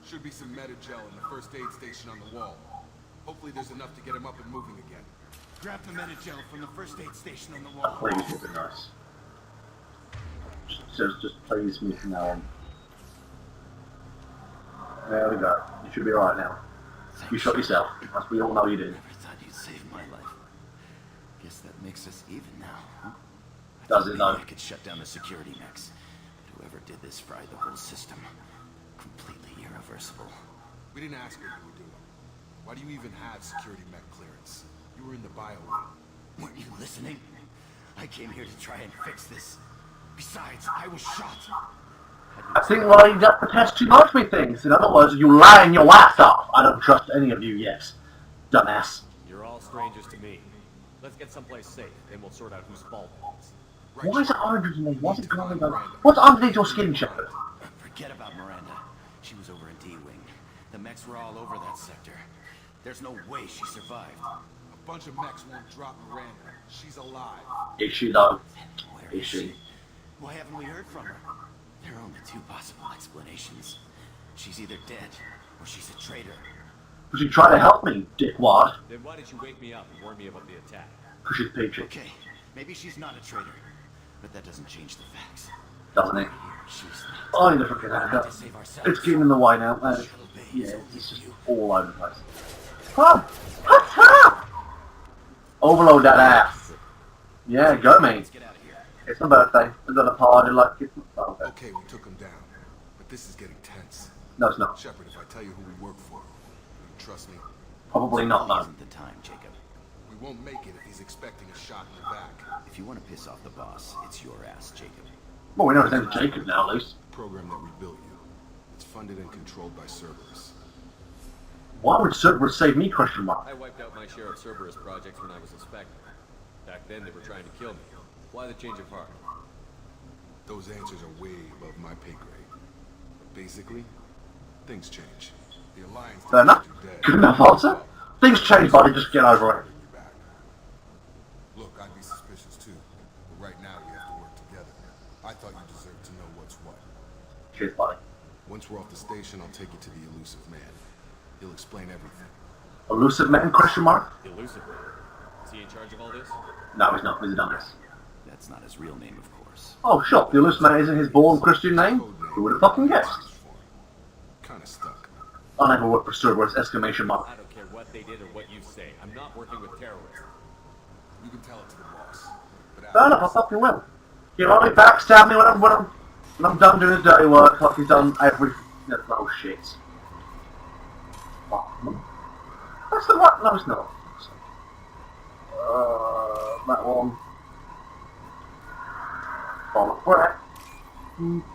Should be some meta-gel in the first aid station on the wall. Hopefully there's enough to get him up and moving again. Grab the meta-gel from the first aid station on the wall. Please, would be nice. Just please me from now on. There we go. You should be alright now. You shot yourself, as we all know you did. Never thought you'd save my life. Guess that makes us even now, huh? Does it though? I could shut down the security mechs. But whoever did this fried the whole system. Completely irreversible. We didn't ask what you were doing. Why do you even have security mech clearance? You were in the bio wing. Weren't you listening? I came here to try and fix this. Besides, I was shot. I think, well, you got to test too much with things. In other words, you lying your ass off. I don't trust any of you yet. Dumbass. You're all strangers to me. Let's get someplace safe, then we'll sort out whose fault it is. Right, Why is it underneath me? What's it going on? What's underneath your skin, Shepard? Forget about Miranda. She was over in D-Wing. The mechs were all over that sector. There's no way she survived. A bunch of mechs won't drop Miranda. She's alive. Is she though? Where Is she? Why haven't we heard from her? There are only two possible explanations. She's either dead, or she's a traitor. Because you try to help me, dickwad. Then why did you wake me up and warn me about the attack? Because she's peachy. Okay, maybe she's not a traitor, but that doesn't change the facts. Doesn't it? She's Oh, you fucking had not it. to save ourselves. It's getting in the way now. She'll obey Yeah, so it's just you. all over the place. Come on! What's up? Overload that ass. Yeah, go me. Let's get out of here. It's my birthday. We've got a party like it's my birthday. Okay, we took him down. But this is getting tense. No, it's not. Shepard, if I tell you who we work for, you trust me? Probably not, Now though. isn't the time, Jacob. We won't make it if he's expecting a shot in the back. If you want to piss off the boss, it's your ass, Jacob. Well, we know his name's Jacob now, at least. Program that rebuilt you. It's funded and controlled by Cerberus. Why would Cerberus save me, question mark? I wiped out my share of Cerberus projects when I was inspector. Back then they were trying to kill me. Why the change of heart? Those answers are way above my pay grade. But basically, things change. The Alliance Fair enough. thinks you're dead. Good enough answer. Things change, buddy. Just get over it. You're back. Look, I'd be suspicious too. But right now we have to work together. I thought you deserved to know what's what. Cheers, buddy. Once we're off the station, I'll take you to the elusive man. He'll explain everything. Elusive man, question mark? Elusive. Is he in charge of all this? No, he's not. He's a dumbass. That's not his real name, of course. Oh, sure. The elusive man isn't his born Christian name? Who would have fucking guessed? Kinda stuck. I'll never work for Cerberus, exclamation mark. I don't care what they did or what you say. I'm not working with terrorists. You can tell it to the boss. But Fair enough, I fucking will. He'll only backstab me when I'm done doing his dirty work, like he's done every... Oh, shit. Oh, that's the right... No, it's not. That one. Ball of breath.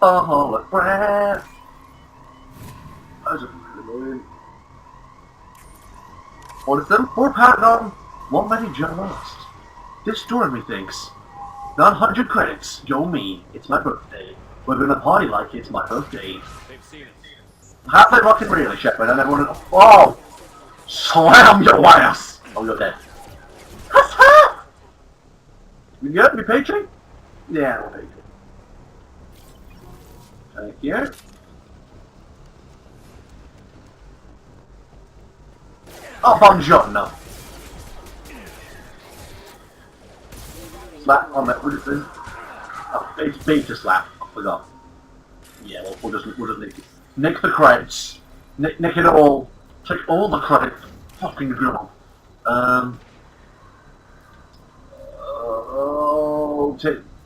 Ball of breath. Those are really What is them? 4 Paragon, 1 many lost. This story, methinks. 900 credits. Yo me, it's my birthday. We're gonna party like it's my birthday. They've seen it. Have they fucking really, Shepard? And everyone... Oh! Slam your ass! Oh, you're dead. You good? You Patreon? Yeah, we'll take it. Thank you. Oh, buongiorno. Slap on that. What is this? Oh, it's beta slap. I forgot. Yeah, we'll just nick it. Nick the credits. Nick it all. Take all the credit. Fucking good.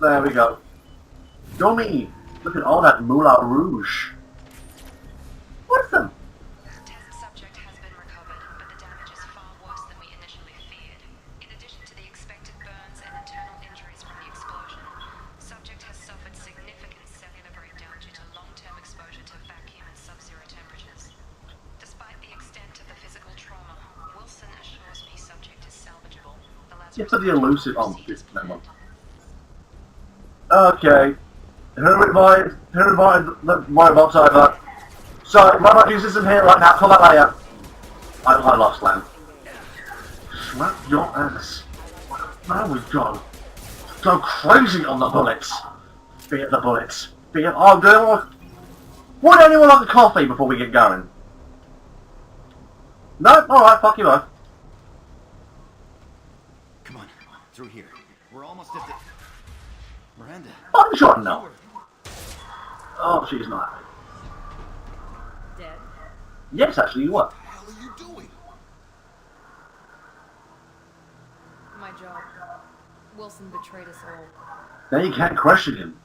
There we go. Go me! Look at all that Moulin Rouge. What's them? Test subject has been recovered, but the damage is far worse than we initially feared. In addition to the expected burns and internal injuries from the explosion, subject has suffered significant cellular breakdown due to long-term exposure to vacuum and sub-zero temperatures. Despite the extent of the physical trauma, Wilson assures me subject is salvageable. The Yes, for the elusive. Oh, never mind. Okay. Who invited the robots over? So, Robot Jesus isn't here right now, call that later. I lost land. Slap your ass. There we go. Go crazy on the bullets. Fear the bullets. Fear. Oh, do Would anyone like a coffee before we get going? No? Alright, fuck you both. Come on, through here. We're almost at the... Miranda. I'm sure I'm not. Oh, she's not. Dead? Yes, actually, you were. What the hell are you doing? My job. Wilson betrayed us all. Now you can't question him.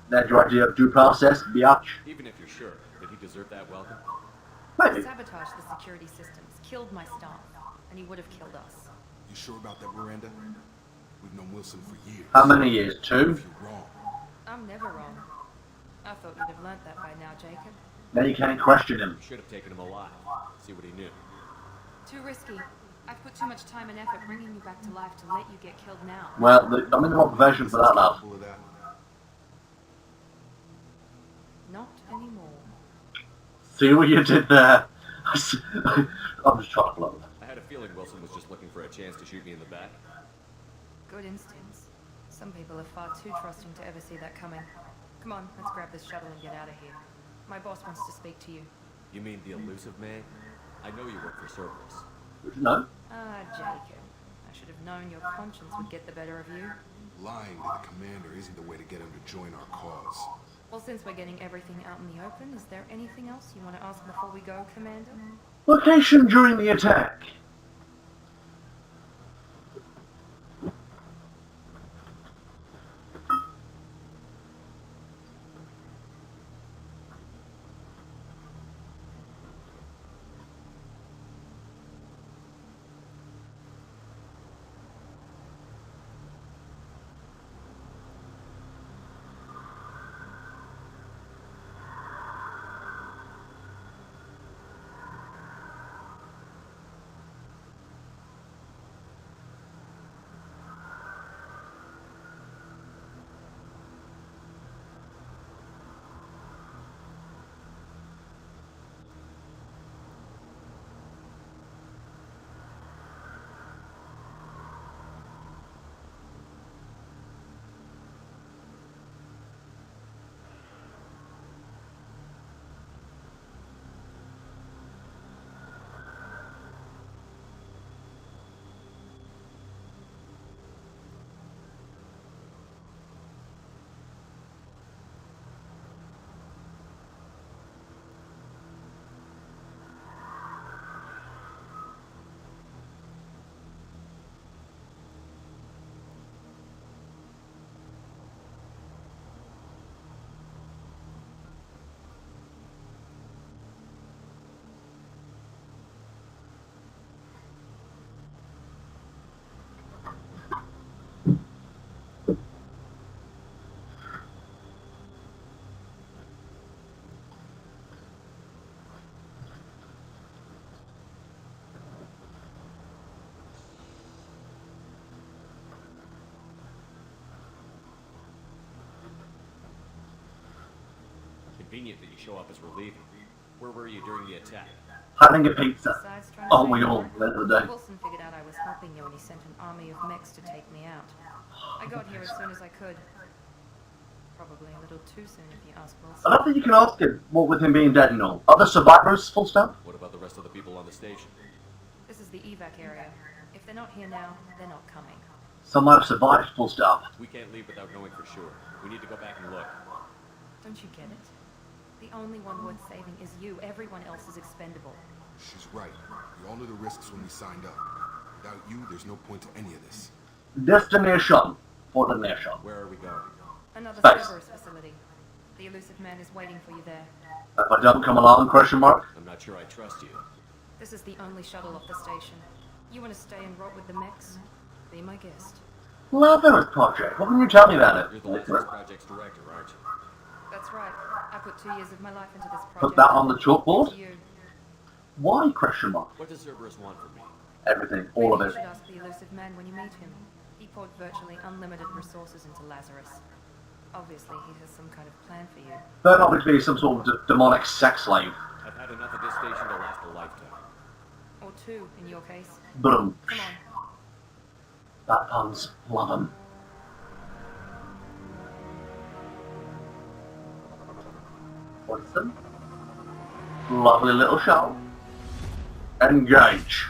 That's your idea of due process, biatch. Even if you're sure, did he deserve that welcome? Maybe. Sabotaged the security systems, killed my staff, and he would have killed us. You sure about that, Miranda? We've known Wilson for years. How many years? 2? If you're wrong, I'm never wrong. I thought you'd have learnt that by now, Jacob. Now you can't question him. You should have taken him alive. See what he knew. Too risky. I've put too much time and effort bringing you back to life to let you get killed now. Well, I'm in the wrong profession for that, love. capable of that. Not anymore. See what you did there? I'm just trying to blow. I had a feeling Wilson was just looking for a chance to shoot me in the back. Good instincts. Some people are far too trusting to ever see that coming. Come on, let's grab this shuttle and get out of here. My boss wants to speak to you. You mean the elusive man? I know you work for Cerberus. No? Ah, Jacob. I should have known your conscience would get the better of you. Lying to the commander isn't the way to get him to join our cause. Well, since we're getting everything out in the open, is there anything else you want to ask before we go, Commander? Location during the attack. Convenient that you show up as relief. Where were you during the attack? Having a pizza. Besides trying to Oh, we save all, you, at the end of the day. Wilson figured out I was helping you and he sent an army of mechs to take me out. I got here as soon as I could. Probably a little too soon if you ask Wilson. I don't think you can ask him, what with him being dead and all. Other survivors, full stop? What about the rest of the people on the station? This is the evac area. If they're not here now, they're not coming. Some might have survived, full stop. We can't leave without knowing for sure. We need to go back and look. Don't you get it? The only one worth saving is you. Everyone else is expendable. She's right. We all knew the risks when we signed up. Without you, there's no point to any of this. Destination. For the nation. Where are we going? Another Thanks. Cerberus facility. The elusive man is waiting for you there. If I don't come along, question mark? I'm not sure I trust you. This is the only shuttle off the station. You want to stay and rot with the mechs? Be my guest. Lazarus Project. What can you tell me about You're it? the Lazarus Project's director, aren't you? That's right. I put 2 years of my life into this project. Put that on the chalkboard? To you. Why, question mark? What does Cerberus want from me? Everything. All of Maybe it. you should ask the elusive man when you meet him. He poured virtually unlimited resources into Lazarus. Obviously, he has some kind of plan for you. Better not be some sort of demonic sex slave. I've had enough of this station to last a lifetime. Or 2, in your case. Boom. Come on. That puns. Love 'em. Watson. Lovely little show. Engage.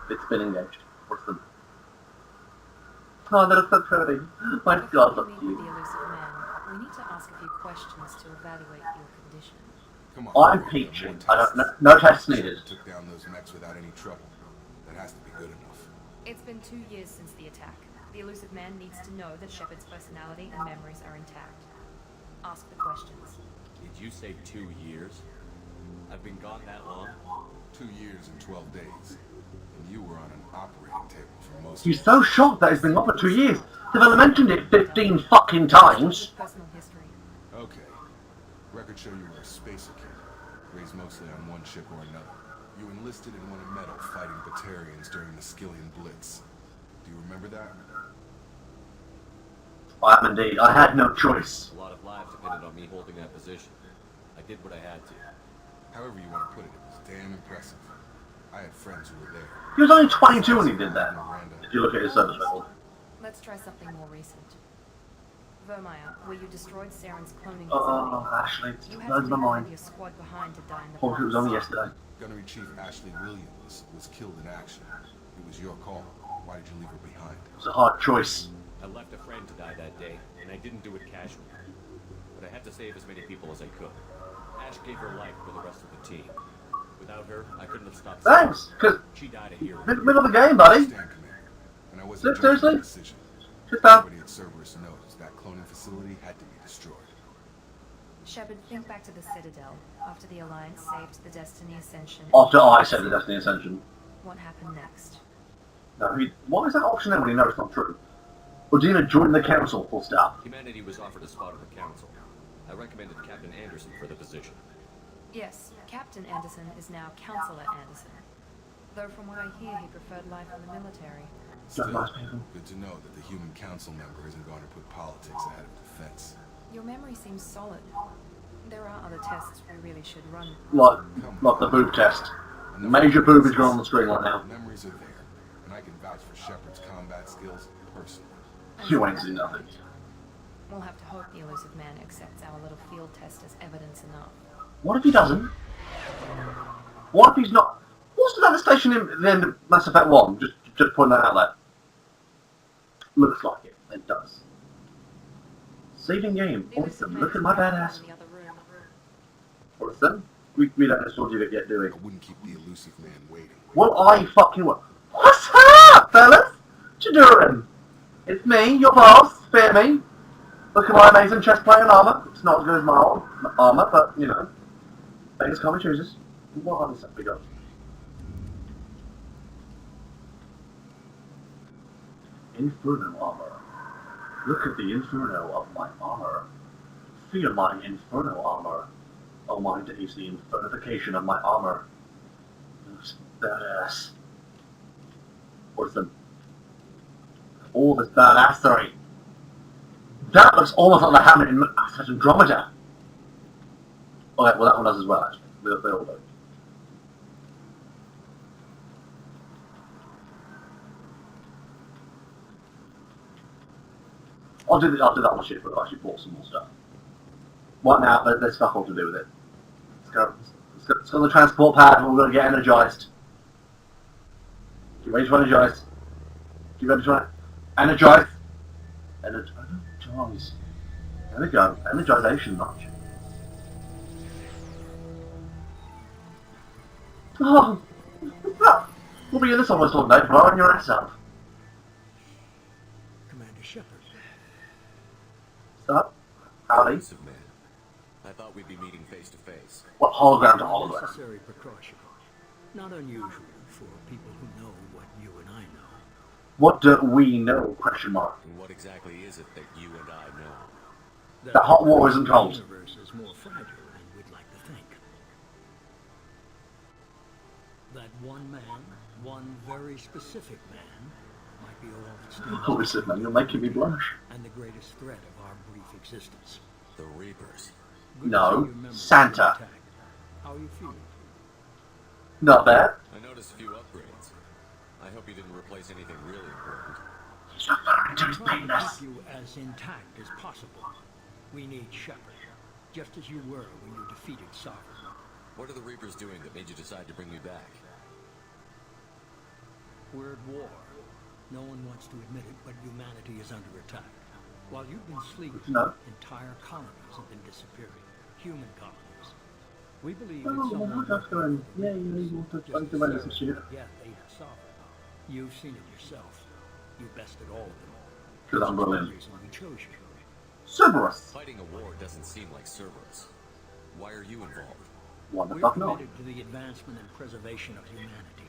It's been engaged. Watson. Oh, that's so pretty. My God, Before look we at meet with you. the elusive man, we need to ask a few questions to evaluate your condition. Come on. I'm Rick, Peachy. more I don't tests. know. No tests needed. Took down those mechs without any trouble. That has to be good enough. It's been 2 years since the attack. The elusive man needs to know that Shepard's personality and memories are intact. Ask the questions. Did you say 2 years? I've been gone that long? 2 years and 12 days. And you were on an operating table for most He's of so shocked that it's been up for 2 years. They've only mentioned it 15 fucking times. Personal history. Okay. Records show you were a spacer kid, raised mostly on one ship or another. You enlisted and won a medal fighting Batarians during the Skillian Blitz. Do you remember that? I am indeed. I had no choice. A lot of lives depended on me holding that position. I did what I had to. However you want to put it, it was damn impressive. I had friends who were there. He was only 22 when he did that. Miranda. If you look at his service record. Let's try something more recent. Vermeer, where you destroyed Saren's cloning Oh, facility. Ashley. It's You had blows to my leave mind. your squad behind to die in the Thought it was only blast. yesterday. Gunnery Chief Ashley Williams was killed in action. It was your call. Why did you leave her behind? It was a hard choice. I left a friend to die that day, and I didn't do it casually. But I had to save as many people as I could. Ash gave her life for the rest of the team. Without her, I couldn't have stopped. Thanks, because She died a hero. middle of the game, buddy. Stand, Commander. And I wasn't Seriously? joking the decision. Just now. Everybody at Cerberus knows that cloning facility had to be destroyed. Shepard, think back to the Citadel. After the Alliance saved the Destiny Ascension. After I said the Destiny Ascension. What happened next? No, why is that option there when he knows it's not true? Udina joined the council, full stop. Humanity was offered a spot on the council. I recommended Captain Anderson for the position. Yes, Captain Anderson is now Counselor Anderson. Though from what I hear, he preferred life in the military. Still, nice people. good to know that the human council member isn't going to put politics ahead of defense. Your memory seems solid. There are other tests we really should run. Like the boob test. Major boob is going on the screen right now. Memories are there, and I can vouch for Shepard's combat skills personally. You ain't seen nothing. We'll have to hope the elusive man accepts our little field test as evidence enough. What if he doesn't? What if he's not? What's the devastation in the end of Mass Effect 1? Just putting that out there. Looks like it. It does. Saving game. The elusive Awesome. man Look is at my right badass. in the other room. Awesome. We don't just told you to get doing. I wouldn't keep the elusive man waiting. Well, I fucking will. What's up, fellas? What you doing? It's me, your boss. Fear me. Look at my amazing chest plate and armor. It's not as good as my own armor, but you know, things come and chooses. What other stuff we got? Inferno armor. Look at the inferno of my armor. Feel my inferno armor. Oh my days, the infernification of my armor. That's badass. Awesome. All this badassery. That looks almost like the hammer in Andromeda. Okay, well that one does as well actually. They all do. I'll do that one shit, but I actually bought some more stuff. Right now, there's stuff all to do with it. Let's go. Let's go on the transport pad and we're going to get energized. You ready to energize? You ready to energize? Energize. There we go. Energization notch. Oh! We'll be in this almost all day, blowing your ass up. Commander Shepard. So, howdy. Elusive man. I thought we'd be meeting face to face. What hologram to hologram? Necessary precaution. Not unusual for people who know what you and I know. What do we know? Question mark. And what exactly is it that you and I know? That hot war isn't cold. The universe is more fragile than we'd like to think. That one man, one very specific man, might be all that's still Holy shit, man, you're making me blush. and the greatest threat of our brief existence. The Reapers. Good No, to see your memory Santa. intact. How are you feeling? Not bad. I noticed a few upgrades. I hope you didn't replace anything really important. He's referring to his Trying to penis. keep you as intact as possible. We need Shepard. just as you were when you defeated Sovereign. What are the Reapers doing that made you decide to bring me back? We're at war. No one wants to admit it, but humanity is under attack. While you've been sleeping, No. entire colonies have been disappearing. Human colonies. We believe Oh, it's well, someone... that's going. Yeah, you want to Just do as some shit. yeah, they Sovereign. You've seen it yourself. You bested all of them. Because I'm That's the brilliant. reason we chose you. Cerberus! Fighting a war doesn't seem like Cerberus. Why are you involved? What the We're fuck not? committed to the advancement and preservation of humanity.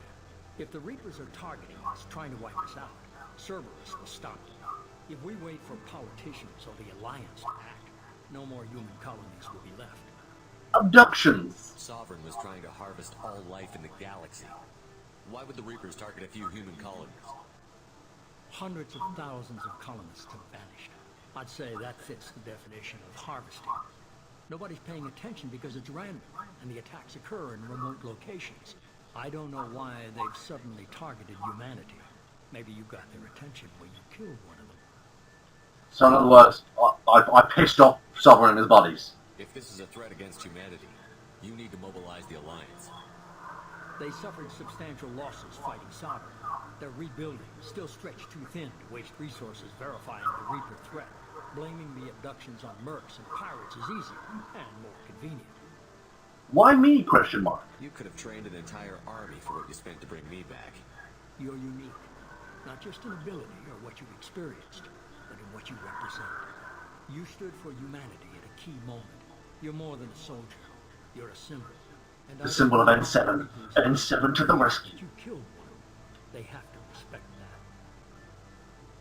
If the Reapers are targeting us, trying to wipe us out, Cerberus will stop them. If we wait for politicians or the Alliance to act, no more human colonies will be left. Abductions! Sovereign was trying to harvest all life in the galaxy. Why would the Reapers target a few human colonies? Hundreds of thousands of colonists have vanished. I'd say that fits the definition of harvesting. Nobody's paying attention because it's random, and the attacks occur in remote locations. I don't know why they've suddenly targeted humanity. Maybe you got their attention when you killed one of them. So in other words, I pissed off Sovereign and his buddies. If this is a threat against humanity, you need to mobilize the Alliance. They suffered substantial losses fighting Sovereign. They're rebuilding, still stretched too thin to waste resources verifying the Reaper threat. Blaming the abductions on mercs and pirates is easier and more convenient. Why me, question mark? You could have trained an entire army for what you spent to bring me back. You're unique, not just in ability or what you've experienced, but in what you represent. You stood for humanity at a key moment. You're more than a soldier. You're a symbol. And The symbol of N7. N7 to the rescue. You killed one. They have to respect that.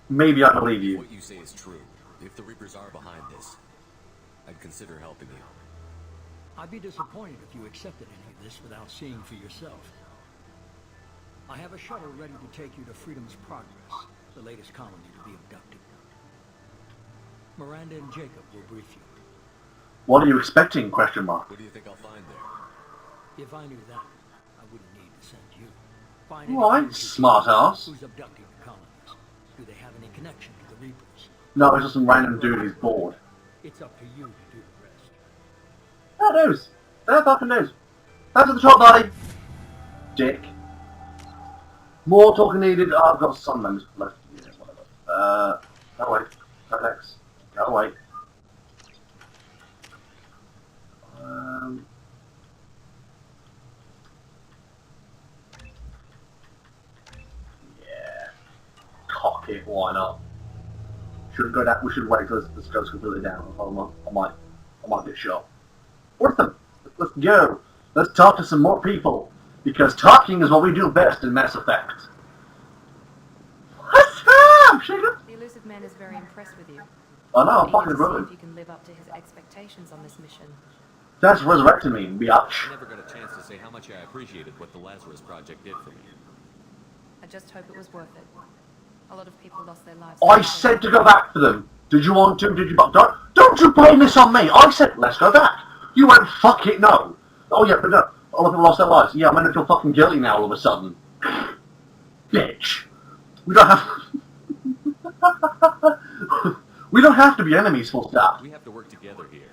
Maybe I believe you. What you say is true. If the Reapers are behind this, I'd consider helping you. I'd be disappointed if you accepted any of this without seeing for yourself. I have a shuttle ready to take you to Freedom's Progress, the latest colony to be abducted. Miranda and Jacob will brief you. What are you expecting, question mark? What do you think I'll find there? If I knew that, I wouldn't need to send you. Find Why, anyone smart ass? who's abducting the colonies. Do they have any connection to the Reapers? No, it's just some random dude who's bored. It's up to you to do the rest. That news. That fucking news. That's at the top, buddy. Dick. More talking needed. Oh, I've got some members left. Yeah, whatever. Go away. Go next. Go away. Yeah. Cock it, why not? Shouldn't go down. We should wait till this goes completely down. I might get shot. Orson, let's go. Let's talk to some more people. Because talking is what we do best in Mass Effect. What's up, Shaker? The elusive man is very impressed with you. I know, I'm Eager fucking to see brilliant. if you can live up to his expectations on this mission. That's resurrecting me, biatch. I never got a chance to say how much I appreciated what the Lazarus Project did for me. I just hope it was worth it. A lot of people lost their lives. I said to go back for them. Did you want to? Did you? Don't you blame this on me. I said, let's go back. You went, fuck it, no. Oh yeah, but no. A lot of people lost their lives. Yeah, I'm gonna feel fucking guilty now all of a sudden. Bitch. We don't have... we don't have to be enemies, full stop. We have to work together here.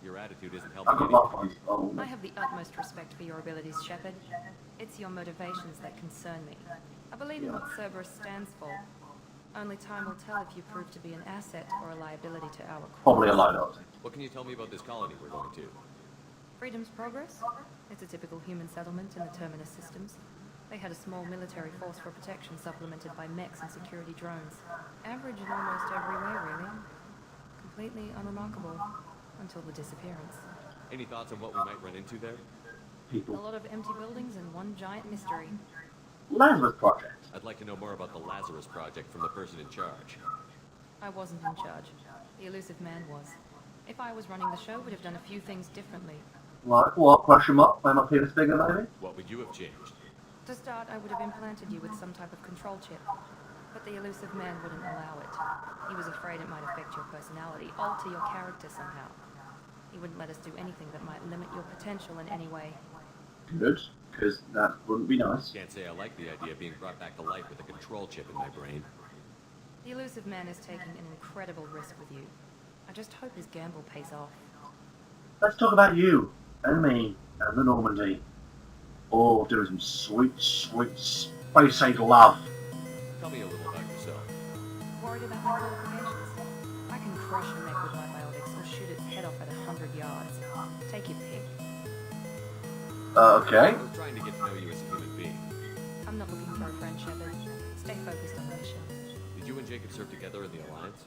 Your attitude isn't I've helping got any. my phone. Oh, I have the utmost respect for your abilities, Shepard. It's your motivations that concern me. I believe in what Cerberus stands for. Only time will tell if you prove to be an asset or a liability to our cause. probably a loadout. What can you tell me about this colony we're going to? Freedom's Progress? It's a typical human settlement in the Terminus systems. They had a small military force for protection supplemented by mechs and security drones. Average in almost every way, really. Completely unremarkable. Until the disappearance. Any thoughts on what we might run into there? A People. lot of empty buildings and one giant mystery. Lazarus Project. I'd like to know more about the Lazarus Project from the person in charge. I wasn't in charge. The elusive man was. If I was running the show, would have done a few things differently. Like what? Question mark? Why my penis bigger, maybe? What would you have changed? To start, I would have implanted you with some type of control chip. But the elusive man wouldn't allow it. He was afraid it might affect your personality, alter your character somehow. He wouldn't let us do anything that might limit your potential in any way. Good, because that wouldn't be nice. Can't say I like the idea of being brought back to life with a control chip in my brain. The elusive man is taking an incredible risk with you. I just hope his gamble pays off. Let's talk about you and me and the Normandy. Oh, doing some sweet, sweet space age love. Tell me a little about yourself. Worried about my qualifications? I can crush a mech with my biotics or shoot its head off at 100 yards. Take your pick. Okay. I was trying to get to know you as a human being. I'm not looking for a friend, Shepard. Stay focused on the mission. Did you and Jacob serve together in the Alliance?